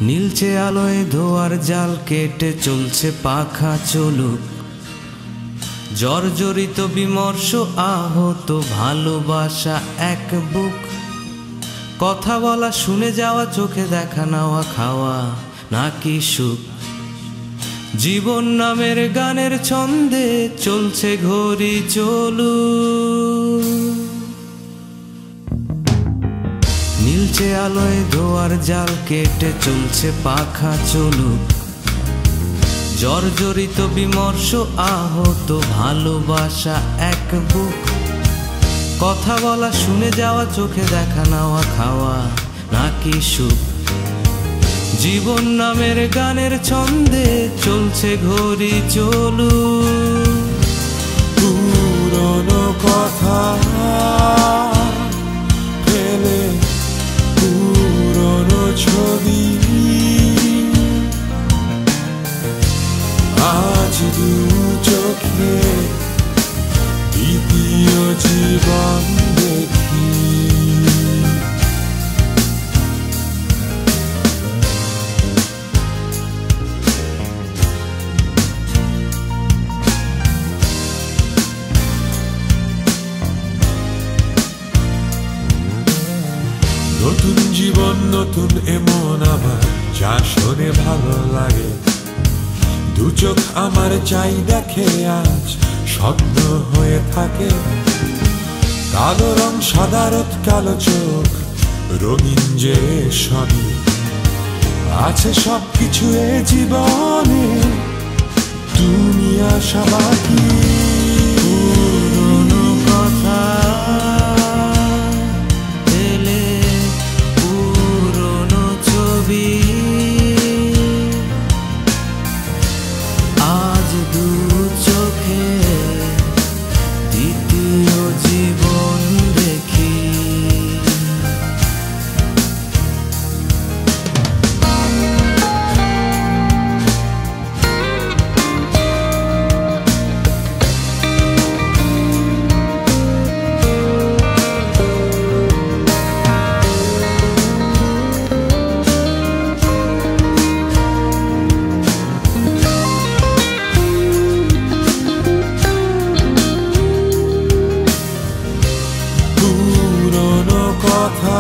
নীলচে আলোয় ধোয়ার জাল কেটে চলছে পাখা চলুক, জর্জরিত বিমর্ষ আহত ভালোবাসা এক বুক। কথা বলা, শুনে যাওয়া, চোখে দেখা নেওয়া, খাওয়া নাকি সুখ। জীবন নামের গানের ছন্দে চলছে ঘড়ি চলুক। নীলচে আলোয় ধোয়ার জাল কেটে চলছে পাখা চলুক, জর্জরিত বিমর্ষ আহত ভালোবাসা এক বুক। কথা বলা, শুনে যাওয়া, চোখে দেখা নেওয়া, খাওয়া নাকি সুখ। জীবন নামের গানের ছন্দে চলছে ঘড়ি চলুক। পুরনো কথা ফেলে পুরনো ছবি আজ দু চোখে দ্বিতীয় জীবন দেখি। নতুন জীবন নতুন এমন আমার যা শোনে ভালো লাগে। দু চোখ আমার চাই দেখে আজ স্বপ্ন হয়ে থাকে। কালো রং সাদারত কালো চোখ রঙিন যে সবই আছে, সব কিছু এ জীবনে তুমি আশা বাকি। পুরনো কথা ফেলে পুরনো ছবি আজ দু চোখে দ্বিতীয় জীবন দেখি। পুরনো কথা